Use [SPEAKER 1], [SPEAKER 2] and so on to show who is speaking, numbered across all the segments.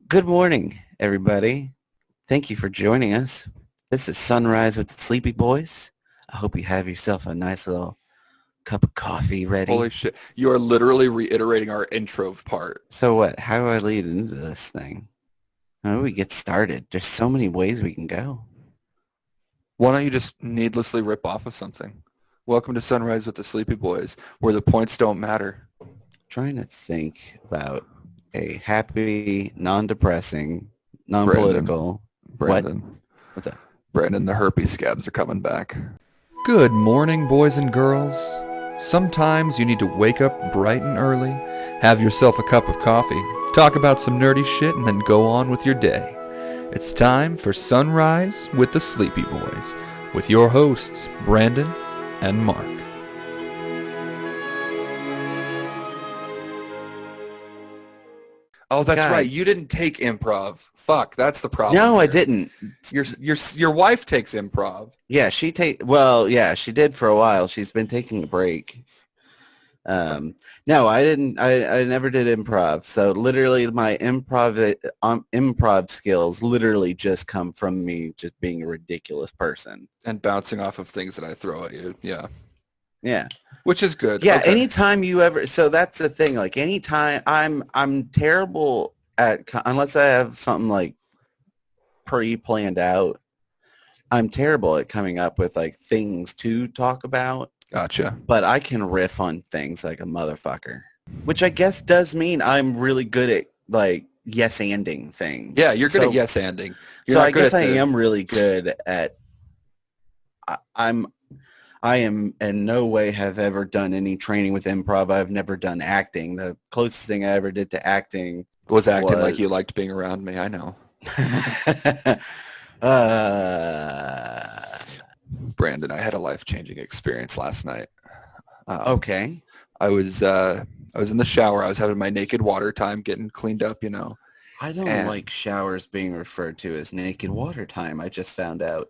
[SPEAKER 1] Good morning, everybody. Thank you for joining us. This is Sunrise with the Sleepy Boys. I hope you have yourself a nice little cup of coffee
[SPEAKER 2] Holy
[SPEAKER 1] ready.
[SPEAKER 2] shit. You are literally reiterating our intro part.
[SPEAKER 1] So what? How do I lead into this thing? How do we get started? There's so many ways we can go.
[SPEAKER 2] Why don't you just needlessly rip off of something? Welcome to Sunrise with the Sleepy Boys, where the points don't matter.
[SPEAKER 1] Trying to think about a happy, non-depressing,
[SPEAKER 2] Brandon,
[SPEAKER 1] non-political. What?
[SPEAKER 2] Brandon,
[SPEAKER 1] What's that?
[SPEAKER 2] Brandon, the herpes scabs are coming back.
[SPEAKER 3] Good morning, boys and girls. Sometimes you need to wake up bright and early, have yourself a cup of coffee, talk about some nerdy shit, and then go on with your day. It's time for Sunrise with the Sleepy Boys, with your hosts, Brandon and Mark.
[SPEAKER 2] Oh, that's right.
[SPEAKER 1] God.
[SPEAKER 2] You didn't take improv. Fuck, that's the problem
[SPEAKER 1] No, I
[SPEAKER 2] here.
[SPEAKER 1] didn't.
[SPEAKER 2] Your wife takes improv.
[SPEAKER 1] Yeah, she did for a while. She's been taking a break. No, I didn't. I never did improv. So literally, my improv skills literally just come from me just being a ridiculous person.
[SPEAKER 2] And bouncing off of things that I throw at you. Yeah.
[SPEAKER 1] Yeah,
[SPEAKER 2] Which is good.
[SPEAKER 1] yeah.
[SPEAKER 2] Okay.
[SPEAKER 1] Anytime you ever, so that's the thing. Like anytime, I'm terrible at unless I have something like pre-planned out. I'm terrible at coming up with like things to talk about.
[SPEAKER 2] Gotcha.
[SPEAKER 1] But I can riff on things like a motherfucker, which I guess does mean I'm really good at like yes-anding
[SPEAKER 2] Yeah,
[SPEAKER 1] things.
[SPEAKER 2] you're good at
[SPEAKER 1] So,
[SPEAKER 2] yes-anding. You're
[SPEAKER 1] so
[SPEAKER 2] not
[SPEAKER 1] I
[SPEAKER 2] good
[SPEAKER 1] guess
[SPEAKER 2] at
[SPEAKER 1] I
[SPEAKER 2] the
[SPEAKER 1] am really good at, I, I'm, I am in no way have ever done any training with improv. I've never done acting. The closest thing I ever did to acting
[SPEAKER 2] was acting like
[SPEAKER 1] was,
[SPEAKER 2] you liked being around me. I know.
[SPEAKER 1] uh,
[SPEAKER 2] Brandon, I had a life-changing experience last night. Um,
[SPEAKER 1] okay.
[SPEAKER 2] I was in the shower. I was having my naked water time, getting cleaned up,
[SPEAKER 1] I don't
[SPEAKER 2] and
[SPEAKER 1] like showers being referred to as naked water time. I just found out.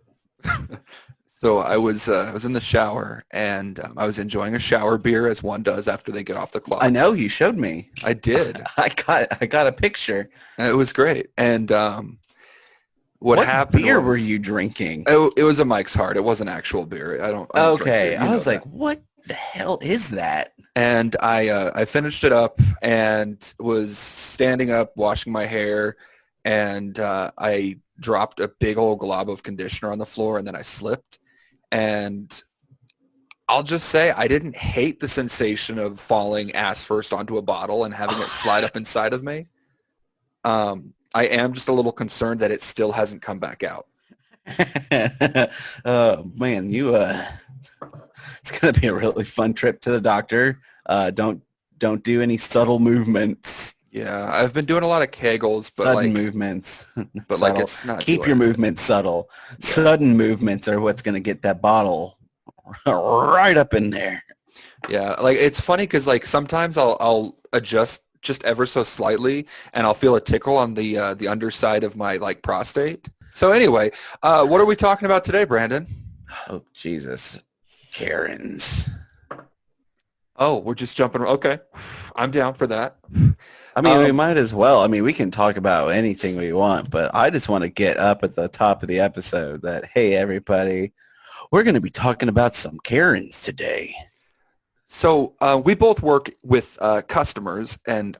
[SPEAKER 2] so I was in the shower, and I was enjoying a shower beer as one does after they get off the
[SPEAKER 1] I
[SPEAKER 2] clock.
[SPEAKER 1] know you showed me.
[SPEAKER 2] I did,
[SPEAKER 1] I got a picture.
[SPEAKER 2] and it was great. And what
[SPEAKER 1] What
[SPEAKER 2] happened
[SPEAKER 1] beer were
[SPEAKER 2] was
[SPEAKER 1] you drinking?
[SPEAKER 2] it was a Mike's Hard. It wasn't actual beer. I don't drink beer.
[SPEAKER 1] Okay,
[SPEAKER 2] You
[SPEAKER 1] I
[SPEAKER 2] know
[SPEAKER 1] was like,
[SPEAKER 2] that.
[SPEAKER 1] what the hell is that?
[SPEAKER 2] And I finished it up and was standing up washing my hair, and I dropped a big old glob of conditioner on the floor, and then I slipped. And I'll just say I didn't hate the sensation of falling ass first onto a bottle and having it slide up inside of me. I am just a little concerned that it still hasn't come back out.
[SPEAKER 1] Oh man, it's gonna be a really fun trip to the doctor. Don't do any subtle movements.
[SPEAKER 2] Yeah, I've been doing a lot of Kegels,
[SPEAKER 1] Sudden movements.
[SPEAKER 2] but like
[SPEAKER 1] Subtle.
[SPEAKER 2] it's not
[SPEAKER 1] Keep
[SPEAKER 2] doing
[SPEAKER 1] your
[SPEAKER 2] anything.
[SPEAKER 1] movements subtle.
[SPEAKER 2] Yeah.
[SPEAKER 1] Sudden movements are what's gonna get that bottle right up in there.
[SPEAKER 2] Yeah, like it's funny because like sometimes I'll adjust just ever so slightly, and I'll feel a tickle on the underside of my like prostate. So anyway, what are we talking about today, Brandon?
[SPEAKER 1] Oh Jesus, Karens.
[SPEAKER 2] Oh, we're just jumping. Okay, I'm down for that.
[SPEAKER 1] I mean, we
[SPEAKER 2] Um,
[SPEAKER 1] might as well. I mean, we can talk about anything we want, but I just want to get up at the top of the episode that, hey, everybody, we're going to be talking about some Karens today.
[SPEAKER 2] so we both work with customers and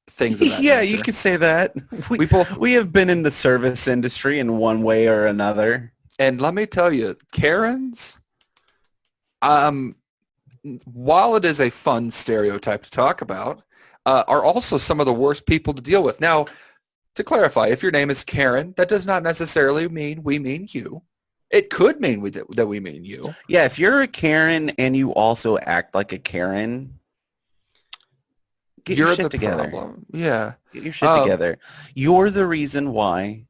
[SPEAKER 2] things of that
[SPEAKER 1] Yeah, you
[SPEAKER 2] nature.
[SPEAKER 1] could say that. We
[SPEAKER 2] We both,
[SPEAKER 1] we have been in the service industry in one way or another.
[SPEAKER 2] and let me tell you, Karens. Um, while it is a fun stereotype to talk about, are also some of the worst people to deal with. Now, to clarify, if your name is Karen, that does not necessarily mean we mean you. It could mean that we mean you.
[SPEAKER 1] Yeah, if you're a Karen and you also act like a Karen, get your
[SPEAKER 2] You're the
[SPEAKER 1] shit together.
[SPEAKER 2] problem. Yeah.
[SPEAKER 1] Get your shit
[SPEAKER 2] Um,
[SPEAKER 1] together. You're the reason why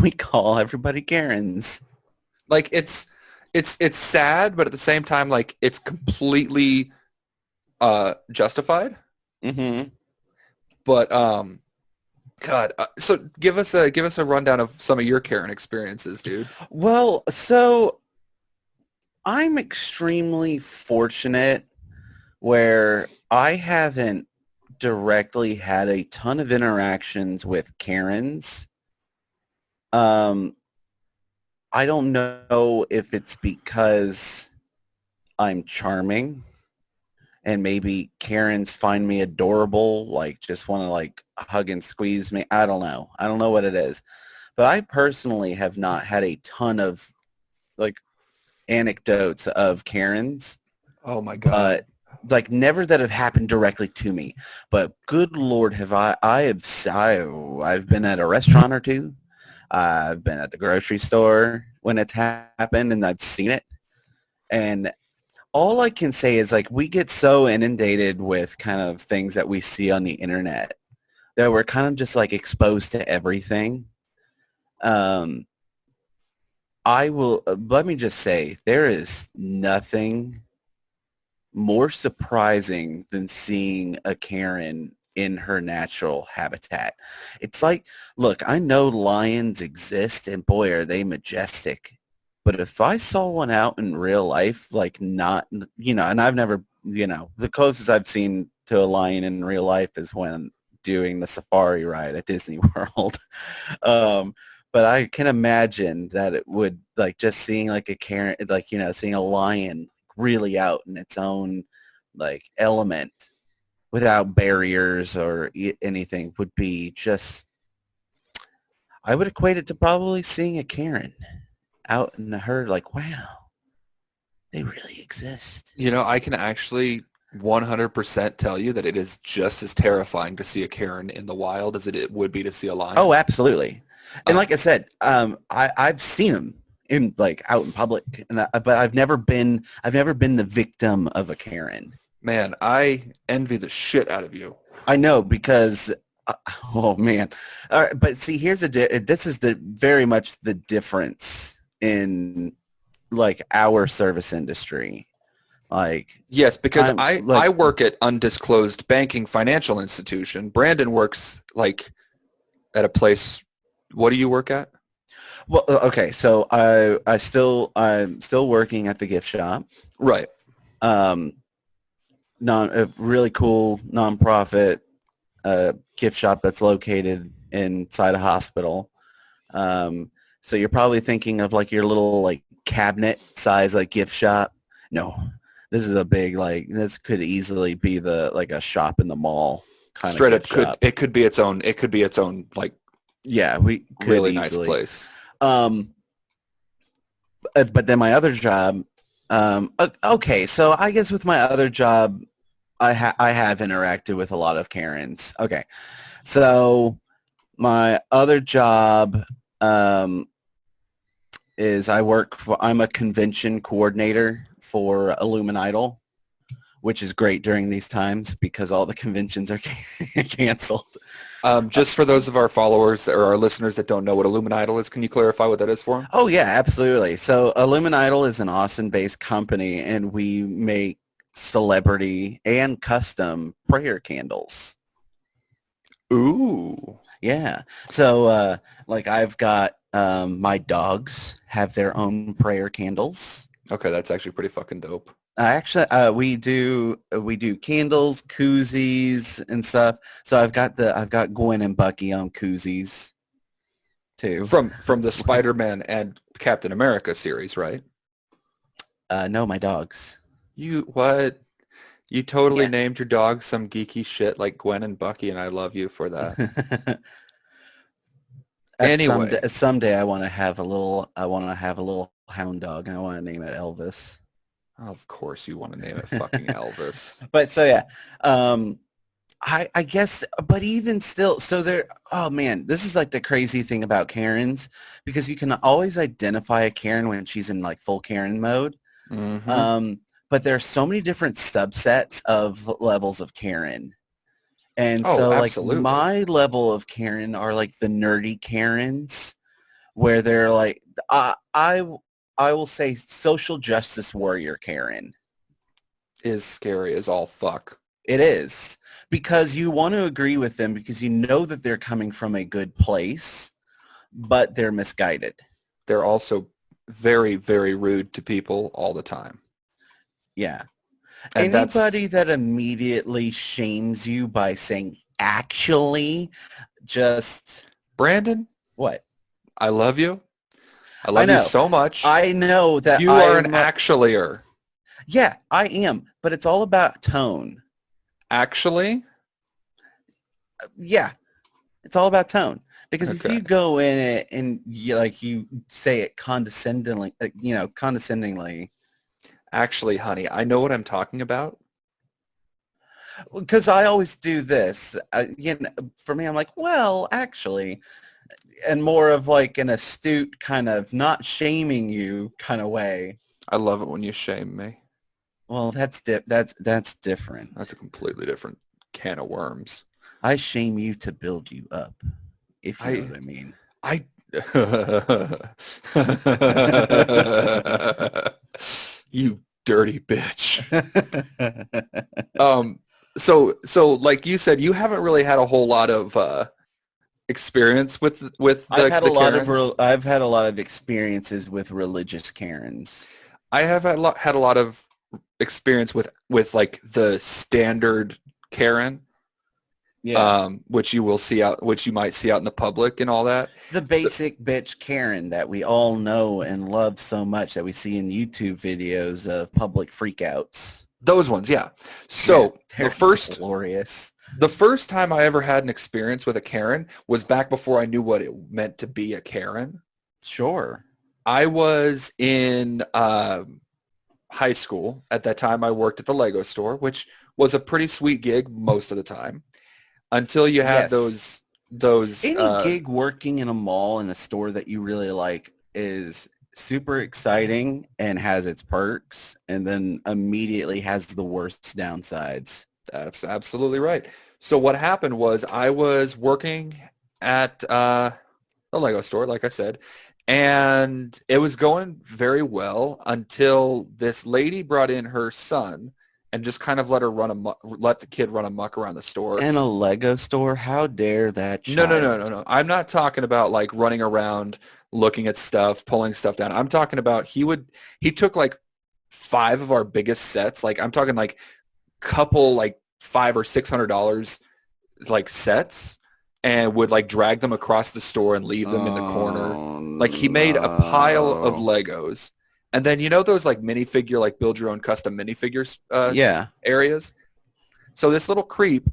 [SPEAKER 1] we call everybody Karens.
[SPEAKER 2] like it's sad, but at the same time, like it's completely justified.
[SPEAKER 1] Mm-hmm.
[SPEAKER 2] But God, so give us a rundown of some of your Karen experiences, dude.
[SPEAKER 1] Well, so I'm extremely fortunate where I haven't directly had a ton of interactions with Karens. Um, I don't know if it's because I'm charming and maybe Karens find me adorable, like just want to like hug and squeeze me. I don't know. I don't know what it is. But I personally have not had a ton of like anecdotes of Karens,
[SPEAKER 2] Oh my God.
[SPEAKER 1] but like never that have happened directly to me. But good Lord, have I've been at a restaurant or two. I've been at the grocery store when it's happened and I've seen it. And all I can say is like we get so inundated with kind of things that we see on the internet that we're kind of just like exposed to everything. Um, let me just say, there is nothing more surprising than seeing a Karen in her natural habitat. It's like, look, I know lions exist and boy, are they majestic. But if I saw one out in real life, like not, and I've never, the closest I've seen to a lion in real life is when doing the safari ride at Disney World. um, but I can imagine that it would like just seeing like a Karen, like, seeing a lion really out in its own like element without barriers or anything would be just, I would equate it to probably seeing a Karen out in the herd like, wow, they really exist.
[SPEAKER 2] I can actually 100% tell you that it is just as terrifying to see a Karen in the wild as it would be to see a lion.
[SPEAKER 1] Oh, absolutely. And
[SPEAKER 2] Uh,
[SPEAKER 1] like I said, I've seen them in like out in public, but I've never been the victim of a Karen.
[SPEAKER 2] Man, I envy the shit out of you.
[SPEAKER 1] I know because, oh man. All right, but see, this is the very much the difference in like our service industry. Like,
[SPEAKER 2] Yes, because
[SPEAKER 1] I'm
[SPEAKER 2] I
[SPEAKER 1] like,
[SPEAKER 2] I work at undisclosed banking financial institution. Brandon works like at a place. What do you work at?
[SPEAKER 1] well, okay, so I'm still working at the gift shop.
[SPEAKER 2] Right.
[SPEAKER 1] Um, a really cool nonprofit gift shop that's located inside a hospital. So you're probably thinking of like your little like cabinet size like gift shop. No, this is a big like this could easily be the like a shop in the mall kind of
[SPEAKER 2] Straight up
[SPEAKER 1] gift shop.
[SPEAKER 2] could be its own like
[SPEAKER 1] Yeah, we could
[SPEAKER 2] really nice
[SPEAKER 1] easily.
[SPEAKER 2] place.
[SPEAKER 1] But then my other job, okay, so I guess with my other job, I have interacted with a lot of Karens. Okay, so my other job is I'm a convention coordinator for Illuminidal, which is great during these times because all the conventions are canceled.
[SPEAKER 2] Just for those of our followers or our listeners that don't know what Illuminidal is, can you clarify what that is for them?
[SPEAKER 1] Oh yeah, absolutely. So Illuminidal is an Austin-based company, and we make celebrity and custom prayer candles.
[SPEAKER 2] Ooh.
[SPEAKER 1] Yeah. So like I've got my dogs have their own prayer candles.
[SPEAKER 2] Okay, that's actually pretty fucking dope.
[SPEAKER 1] Actually, we do candles, koozies, and stuff. So I've got Gwen and Bucky on koozies too.
[SPEAKER 2] From the Spider-Man and Captain America series, right?
[SPEAKER 1] No, my dogs.
[SPEAKER 2] What? You totally
[SPEAKER 1] Yeah.
[SPEAKER 2] named your dog some geeky shit like Gwen and Bucky, and I love you for that. Anyway.
[SPEAKER 1] Someday I want to have a little hound dog, and I want to name it Elvis.
[SPEAKER 2] Of course you want to name it fucking Elvis.
[SPEAKER 1] But so yeah, I guess, but even still, so there, oh man, this is like the crazy thing about Karens, because you can always identify a Karen when she's in like full Karen mode.
[SPEAKER 2] Mm-hmm.
[SPEAKER 1] But there are so many different subsets of levels of Karen. And
[SPEAKER 2] Oh,
[SPEAKER 1] so like
[SPEAKER 2] absolutely.
[SPEAKER 1] my level of Karen are like the nerdy Karens where they're like, I will say social justice warrior Karen.
[SPEAKER 2] Is scary as all fuck.
[SPEAKER 1] It is, because you want to agree with them because you know that they're coming from a good place, but they're misguided.
[SPEAKER 2] They're also very, very rude to people all the time.
[SPEAKER 1] Yeah.
[SPEAKER 2] And that's
[SPEAKER 1] Anybody that immediately shames you by saying actually, just
[SPEAKER 2] Brandon.
[SPEAKER 1] what?
[SPEAKER 2] I love you. I
[SPEAKER 1] I
[SPEAKER 2] love you
[SPEAKER 1] know.
[SPEAKER 2] so much.
[SPEAKER 1] I know that
[SPEAKER 2] You are an
[SPEAKER 1] I'm,
[SPEAKER 2] actuallyer.
[SPEAKER 1] yeah, I am, but it's all about tone.
[SPEAKER 2] Actually?
[SPEAKER 1] Yeah, it's all about tone. Because if
[SPEAKER 2] Okay.
[SPEAKER 1] you go in it and you say it condescendingly, condescendingly,
[SPEAKER 2] Actually, honey, I know what I'm talking about.
[SPEAKER 1] because I always do this, for me, I'm like, well, actually, and more of like an astute kind of not shaming you kind of way.
[SPEAKER 2] I love it when you shame me.
[SPEAKER 1] Well, that's different.
[SPEAKER 2] That's a completely different can of worms.
[SPEAKER 1] I shame you to build you up, if you know
[SPEAKER 2] I
[SPEAKER 1] what I mean.
[SPEAKER 2] I you dirty bitch. Um so like you said, you haven't really had a whole lot of experience with the Karens.
[SPEAKER 1] I've had a lot of experiences with religious Karens.
[SPEAKER 2] I have had a lot of experience with like the standard Karen,
[SPEAKER 1] Yeah.
[SPEAKER 2] which you will see out, which you might see out in the public and all that.
[SPEAKER 1] The basic bitch Karen that we all know and love so much that we see in YouTube videos of public freakouts.
[SPEAKER 2] Those ones, yeah.
[SPEAKER 1] Yeah,
[SPEAKER 2] So
[SPEAKER 1] they're glorious.
[SPEAKER 2] the first time I ever had an experience with a Karen was back before I knew what it meant to be a Karen.
[SPEAKER 1] Sure.
[SPEAKER 2] I was in high school. At that time, I worked at the Lego store, which was a pretty sweet gig most of the time, until you had
[SPEAKER 1] Yes.
[SPEAKER 2] those
[SPEAKER 1] Any gig working in a mall in a store that you really like is super exciting and has its perks, and then immediately has the worst downsides.
[SPEAKER 2] That's absolutely right. So what happened was I was working at the Lego store, like I said, and it was going very well until this lady brought in her son and just kind of let the kid run amok around the store.
[SPEAKER 1] In a Lego store, how dare that
[SPEAKER 2] No, no, no,
[SPEAKER 1] child?
[SPEAKER 2] no, no. I'm not talking about like running around, looking at stuff, pulling stuff down. I'm talking about he took like 5 of our biggest sets. Like I'm talking like couple like $500 or $600 like sets, and would like drag them across the store and leave them in the corner.
[SPEAKER 1] Oh,
[SPEAKER 2] Like he made a pile of
[SPEAKER 1] no.
[SPEAKER 2] Legos. And then you know those like minifigure, like build your own custom minifigures
[SPEAKER 1] Yeah.
[SPEAKER 2] areas? So this little creep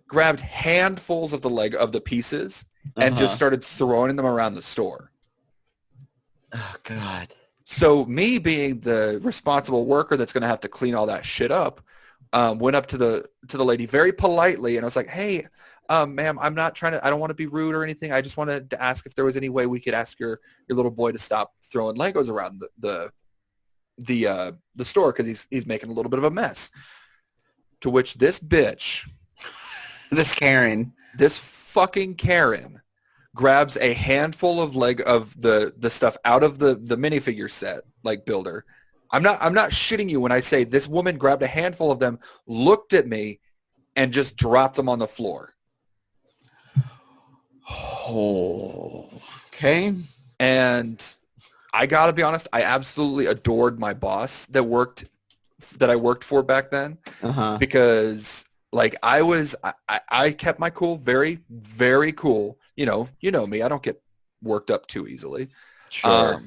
[SPEAKER 2] grabbed handfuls of the pieces and just
[SPEAKER 1] Uh-huh.
[SPEAKER 2] started throwing them around the store.
[SPEAKER 1] Oh, God.
[SPEAKER 2] So me being the responsible worker that's going to have to clean all that shit up, went up to the lady very politely, and I was like, "Hey, ma'am, I don't want to be rude or anything. I just wanted to ask if there was any way we could ask your little boy to stop throwing Legos around the store because he's making a little bit of a mess." To which this bitch,
[SPEAKER 1] This Karen.
[SPEAKER 2] this fucking Karen, grabs a handful of the stuff out of the minifigure set, like builder. I'm not shitting you when I say this woman grabbed a handful of them, looked at me, and just dropped them on the floor.
[SPEAKER 1] Oh, okay.
[SPEAKER 2] And I gotta be honest, I absolutely adored my boss that I worked for back then,
[SPEAKER 1] Uh-huh.
[SPEAKER 2] because like I kept my cool, very, very cool. You know me, I don't get worked up too easily.
[SPEAKER 1] Sure.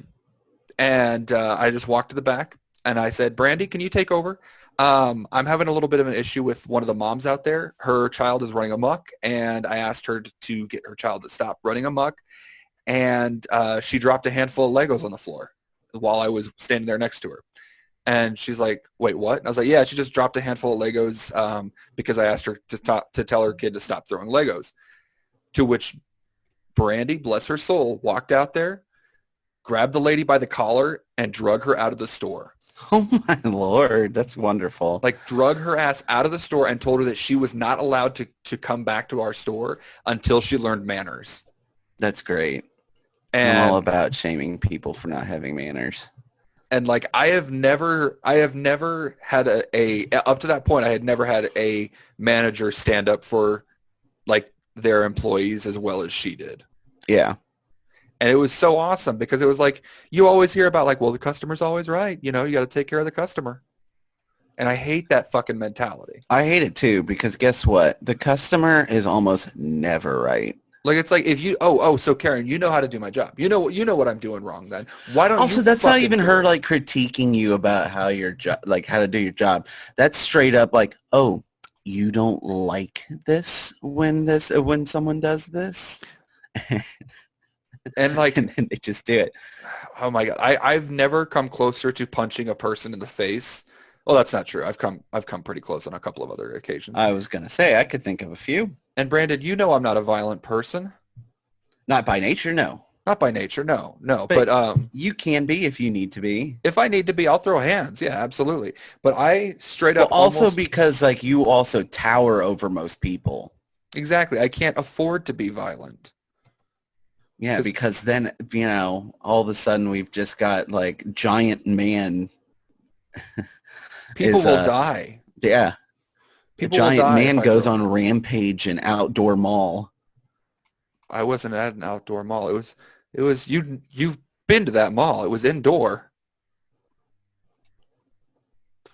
[SPEAKER 2] And I just walked to the back and I said, "Brandy, can you take over? I'm having a little bit of an issue with one of the moms out there. Her child is running amok, and I asked her to get her child to stop running amok, and she dropped a handful of Legos on the floor while I was standing there next to her." And she's like, "Wait, what?" And I was like, "Yeah, she just dropped a handful of Legos because I asked her to tell her kid to stop throwing Legos." To which Brandy, bless her soul, walked out there, grabbed the lady by the collar, and drug her out of the store.
[SPEAKER 1] Oh, my Lord. That's wonderful.
[SPEAKER 2] Like drug her ass out of the store and told her that she was not allowed to come back to our store until she learned manners.
[SPEAKER 1] That's great. I'm all
[SPEAKER 2] And
[SPEAKER 1] about shaming people for not having manners.
[SPEAKER 2] and like I have never had a up to that point I had never had a manager stand up for like their employees as well as she did.
[SPEAKER 1] Yeah.
[SPEAKER 2] And it was so awesome because it was like, you always hear about like, well, the customer's always right. You know, you got to take care of the customer. And I hate that fucking mentality.
[SPEAKER 1] I hate it too because guess what? The customer is almost never right.
[SPEAKER 2] Like, it's like if you, so Karen, you know how to do my job. You know what I'm doing wrong then. Why don't
[SPEAKER 1] Also,
[SPEAKER 2] you
[SPEAKER 1] that's not
[SPEAKER 2] fucking
[SPEAKER 1] even
[SPEAKER 2] do
[SPEAKER 1] her
[SPEAKER 2] it?
[SPEAKER 1] like critiquing you about how your job, like how to do your job. That's straight up like, oh, you don't like when someone does this,
[SPEAKER 2] And like,
[SPEAKER 1] and then they just do it.
[SPEAKER 2] oh my God, I've never come closer to punching a person in the face. Well, that's not true. I've come pretty close on a couple of other occasions.
[SPEAKER 1] I was gonna say I could think of a few.
[SPEAKER 2] And Brandon, you know I'm not a violent person.
[SPEAKER 1] Not by nature, no,
[SPEAKER 2] Not by nature, no.
[SPEAKER 1] but
[SPEAKER 2] But
[SPEAKER 1] you can be if you need to be.
[SPEAKER 2] if I need to be, I'll throw hands. Yeah, absolutely. But I straight
[SPEAKER 1] Well,
[SPEAKER 2] up
[SPEAKER 1] also
[SPEAKER 2] almost
[SPEAKER 1] because like you also tower over most people.
[SPEAKER 2] exactly. I can't afford to be violent.
[SPEAKER 1] Yeah,
[SPEAKER 2] 'Cause
[SPEAKER 1] because then, all of a sudden we've just got like giant man
[SPEAKER 2] people
[SPEAKER 1] is
[SPEAKER 2] will die.
[SPEAKER 1] yeah, a
[SPEAKER 2] People will
[SPEAKER 1] giant
[SPEAKER 2] die if
[SPEAKER 1] man
[SPEAKER 2] I
[SPEAKER 1] goes
[SPEAKER 2] throw
[SPEAKER 1] on
[SPEAKER 2] hands.
[SPEAKER 1] rampage in outdoor mall.
[SPEAKER 2] I wasn't at an outdoor mall. It was you've been to that mall. It was indoor.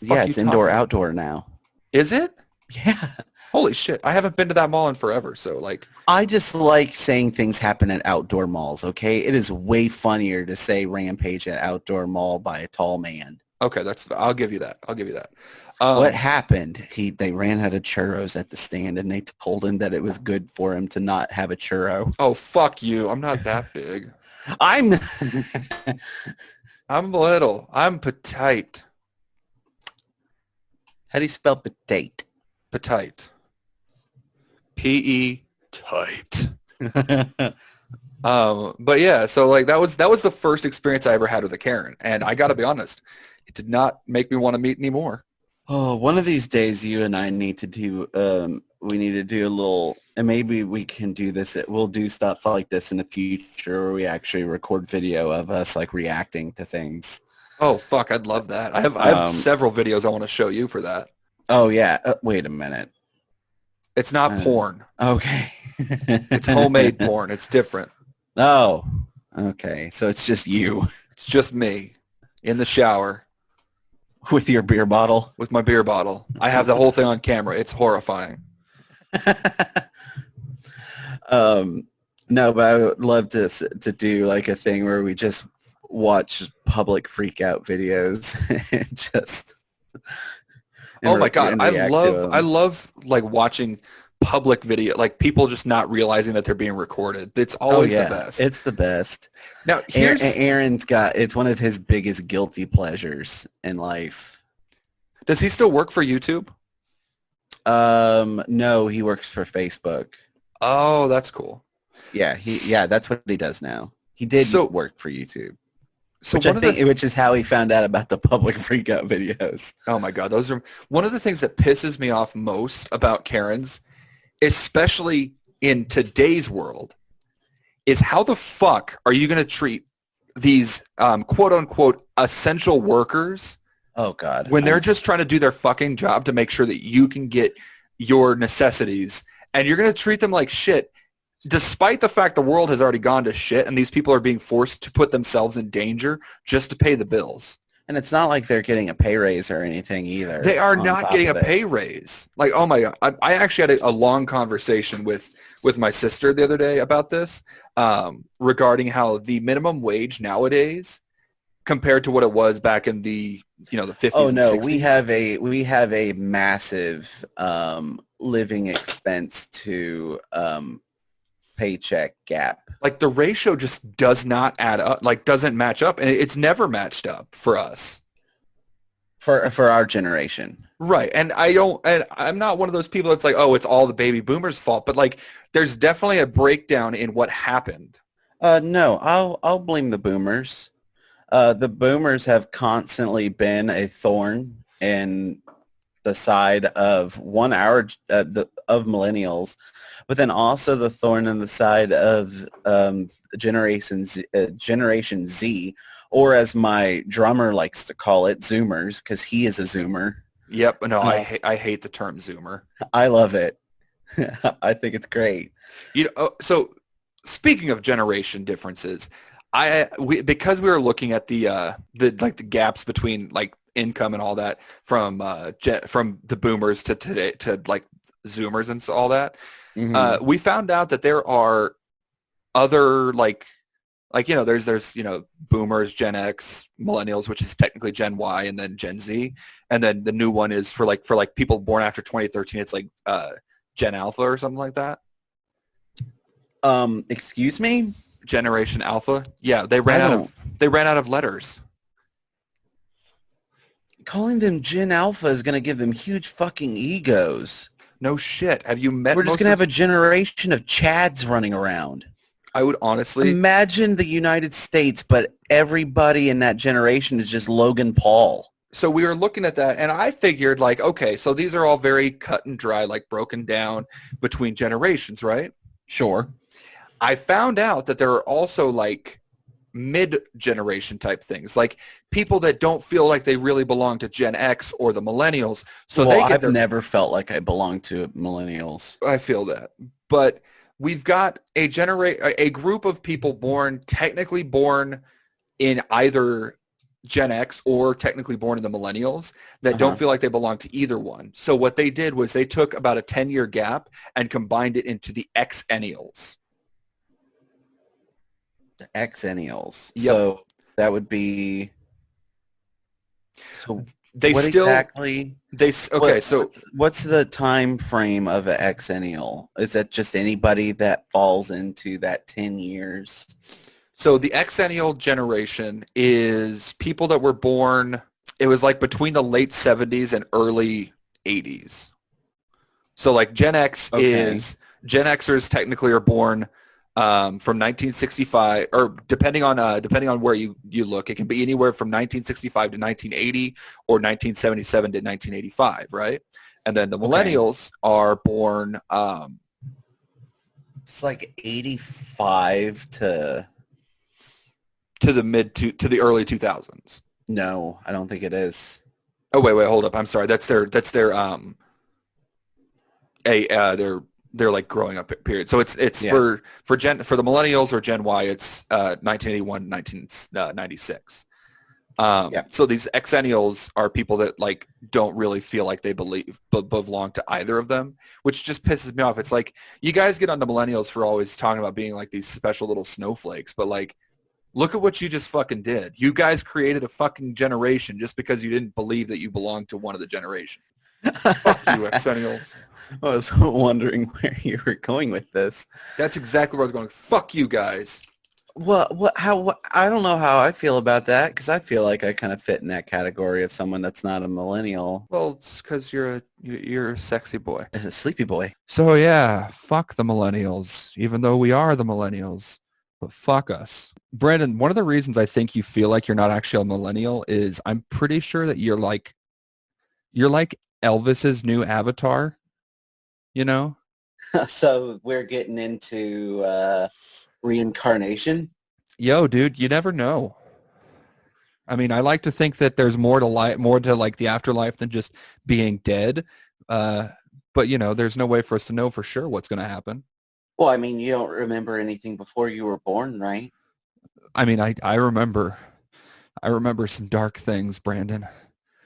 [SPEAKER 2] The
[SPEAKER 1] Yeah,
[SPEAKER 2] fuck you
[SPEAKER 1] it's indoor
[SPEAKER 2] talking?
[SPEAKER 1] outdoor now.
[SPEAKER 2] Is it?
[SPEAKER 1] Yeah.
[SPEAKER 2] Holy shit. I haven't been to that mall in forever. So like,
[SPEAKER 1] I just like saying things happen at outdoor malls, okay? It is way funnier to say rampage at outdoor mall by a tall man.
[SPEAKER 2] okay, I'll give you that. I'll give you that.
[SPEAKER 1] What happened? They ran out of churros at the stand and they told him that it was good for him to not have a churro.
[SPEAKER 2] Oh, fuck you. I'm not that big.
[SPEAKER 1] I'm
[SPEAKER 2] I'm little. I'm petite.
[SPEAKER 1] How do you spell petite?
[SPEAKER 2] Petite. P-E tight. But yeah, so like that was the first experience I ever had with a Karen, and I got to be honest, it did not make me want to meet anymore.
[SPEAKER 1] Oh, one of these days you and I need to do, we need to do a little, and maybe we can do this. We'll do stuff like this in the future where we actually record video of us like reacting to things.
[SPEAKER 2] Oh fuck, I'd love that. I have
[SPEAKER 1] Um,
[SPEAKER 2] several videos I want to show you for that.
[SPEAKER 1] oh yeah. Wait a minute.
[SPEAKER 2] It's not
[SPEAKER 1] Uh,
[SPEAKER 2] porn.
[SPEAKER 1] okay.
[SPEAKER 2] It's homemade porn. It's different.
[SPEAKER 1] Oh, okay. So it's just you
[SPEAKER 2] It's just me in the shower
[SPEAKER 1] with your beer bottle.
[SPEAKER 2] with my beer bottle. I have the whole thing on camera. It's horrifying.
[SPEAKER 1] No, but I would love to do like a thing where we just watch public freak out videos and just
[SPEAKER 2] Oh my God.
[SPEAKER 1] and
[SPEAKER 2] I
[SPEAKER 1] react to
[SPEAKER 2] love I
[SPEAKER 1] them.
[SPEAKER 2] love like watching public video, like people just not realizing that they're being recorded. It's
[SPEAKER 1] Oh
[SPEAKER 2] always the
[SPEAKER 1] yeah,
[SPEAKER 2] best.
[SPEAKER 1] it's the best.
[SPEAKER 2] Now, here's
[SPEAKER 1] Aaron's got it's one of his biggest guilty pleasures in life.
[SPEAKER 2] does he still work for YouTube?
[SPEAKER 1] No, he works for Facebook.
[SPEAKER 2] Oh, that's cool.
[SPEAKER 1] Yeah, that's what he does now. He did
[SPEAKER 2] So
[SPEAKER 1] work for YouTube,
[SPEAKER 2] so
[SPEAKER 1] which I
[SPEAKER 2] one of the
[SPEAKER 1] think which is how he found out about the public freakout videos.
[SPEAKER 2] oh my God, those are one of the things that pisses me off most about Karens, especially in today's world, is how the fuck are you going to treat these quote unquote essential workers
[SPEAKER 1] Oh God.
[SPEAKER 2] when they're just trying to do their fucking job to make sure that you can get your necessities, and you're going to treat them like shit despite the fact the world has already gone to shit and these people are being forced to put themselves in danger just to pay the bills.
[SPEAKER 1] And it's not like they're getting a pay raise or anything either.
[SPEAKER 2] They are
[SPEAKER 1] on
[SPEAKER 2] not
[SPEAKER 1] top
[SPEAKER 2] getting a
[SPEAKER 1] of it.
[SPEAKER 2] pay raise. Like, oh my God. I actually had a long conversation with my sister the other day about this, regarding how the minimum wage nowadays compared to what it was back in the, the 50s
[SPEAKER 1] Oh
[SPEAKER 2] and
[SPEAKER 1] no,
[SPEAKER 2] 60s.
[SPEAKER 1] we have a massive living expense to paycheck gap.
[SPEAKER 2] Like the ratio just does not add up, like doesn't match up, and it's never matched up for us.
[SPEAKER 1] For our generation.
[SPEAKER 2] Right. And I'm not one of those people that's like, oh, it's all the baby boomers' fault, but like there's definitely a breakdown in what happened.
[SPEAKER 1] No, I'll blame the boomers. The boomers have constantly been a thorn in the side of of millennials, but then also the thorn in the side of Generation Z, or as my drummer likes to call it, Zoomers, because he is a Zoomer.
[SPEAKER 2] Yep. No,
[SPEAKER 1] Uh,
[SPEAKER 2] I hate the term Zoomer.
[SPEAKER 1] I love it. I think it's great.
[SPEAKER 2] So speaking of generation differences, because we were looking at the gaps between like income and all that from the boomers to today to like Zoomers and all that,
[SPEAKER 1] Mm-hmm.
[SPEAKER 2] we found out that there are other there's boomers, Gen X, millennials, which is technically Gen Y, and then Gen Z, and then the new one is for people born after 2013. It's like Gen Alpha or something like that.
[SPEAKER 1] Excuse me?
[SPEAKER 2] Generation Alpha. Yeah, they
[SPEAKER 1] I
[SPEAKER 2] ran out of letters.
[SPEAKER 1] calling them Gen Alpha is going to give them huge fucking egos.
[SPEAKER 2] No shit. Have you met
[SPEAKER 1] We're just
[SPEAKER 2] most
[SPEAKER 1] going to
[SPEAKER 2] of?
[SPEAKER 1] have a generation of Chads running around.
[SPEAKER 2] I would honestly.
[SPEAKER 1] Imagine the United States, but everybody in that generation is just Logan Paul.
[SPEAKER 2] So we were looking at that, and I figured like, okay, so these are all very cut and dry, like broken down between generations, right?
[SPEAKER 1] Sure.
[SPEAKER 2] I found out that there are also like mid-generation type things, like people that don't feel like they really belong to Gen X or the millennials. So
[SPEAKER 1] well,
[SPEAKER 2] they get
[SPEAKER 1] I've never felt like I belong to millennials.
[SPEAKER 2] I feel that. But we've got a group of people technically born in either Gen X or technically born in the millennials that don't feel like they belong to either one. So what they did was they took about a 10-year gap and combined it into the Xennials.
[SPEAKER 1] The Xennials.
[SPEAKER 2] Yep.
[SPEAKER 1] So that would be. So
[SPEAKER 2] They
[SPEAKER 1] what
[SPEAKER 2] still
[SPEAKER 1] exactly? What's the time frame of an Xennial? Is that just anybody that falls into that 10 years?
[SPEAKER 2] So the Xennial generation is people that were born, it was like between the late 70s and early 80s. So like Gen Xers technically are born from 1965, or depending on where you look, it can be anywhere from 1965 to 1980 or 1977 to 1985, right? And then the millennials are born.
[SPEAKER 1] It's like 85 to
[SPEAKER 2] the early 2000s.
[SPEAKER 1] No, I don't think it is.
[SPEAKER 2] Oh wait, hold up. I'm sorry. That's their they're like growing up period. So it's for the millennials or Gen Y, it's 1981, 1996. So these Xennials are people that like don't really feel like they belong to either of them, which just pisses me off. It's like you guys get on the millennials for always talking about being like these special little snowflakes, but like look at what you just fucking did. You guys created a fucking generation just because you didn't believe that you belonged to one of the generation. Fuck you, Xennials.
[SPEAKER 1] I was wondering where you were going with this.
[SPEAKER 2] That's exactly where I was going. Fuck you guys.
[SPEAKER 1] I don't know how I feel about that because I feel like I kind of fit in that category of someone that's not a millennial.
[SPEAKER 2] Well, it's because you're a sexy boy.
[SPEAKER 1] A sleepy boy.
[SPEAKER 3] So yeah, fuck the millennials, even though we are the millennials, but fuck us. Brandon, one of the reasons I think you feel like you're not actually a millennial is I'm pretty sure that you're like Elvis's new avatar, you know?
[SPEAKER 1] So we're getting into reincarnation.
[SPEAKER 3] Yo, dude, you never know. I mean, I like to think that there's more to like the afterlife than just being dead. But there's no way for us to know for sure what's going to happen.
[SPEAKER 1] Well, I mean, you don't remember anything before you were born, right?
[SPEAKER 3] I mean, I remember some dark things, Brandon.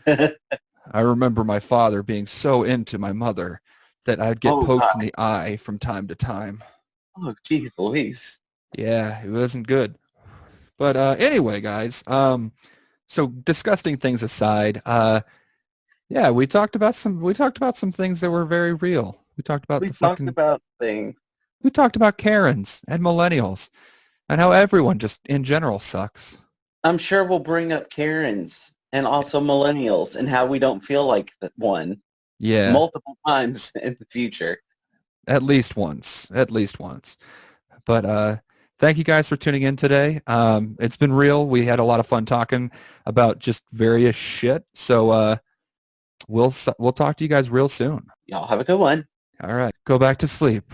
[SPEAKER 3] I remember my father being so into my mother that I'd get poked in the eye from time to time.
[SPEAKER 1] Oh, geez, Louise.
[SPEAKER 3] Yeah, it wasn't good. But anyway, guys, so disgusting things aside, yeah, we talked about some things that were very real. We talked about
[SPEAKER 1] things.
[SPEAKER 3] We talked about Karens and millennials and how everyone just in general sucks.
[SPEAKER 1] I'm sure we'll bring up Karens and also millennials and how we don't feel like one.
[SPEAKER 3] Yeah.
[SPEAKER 1] Multiple times in the future.
[SPEAKER 3] At least once. But thank you guys for tuning in today. It's been real. We had a lot of fun talking about just various shit. So we'll talk to you guys real soon.
[SPEAKER 1] Y'all have a good one.
[SPEAKER 3] All right. Go back to sleep.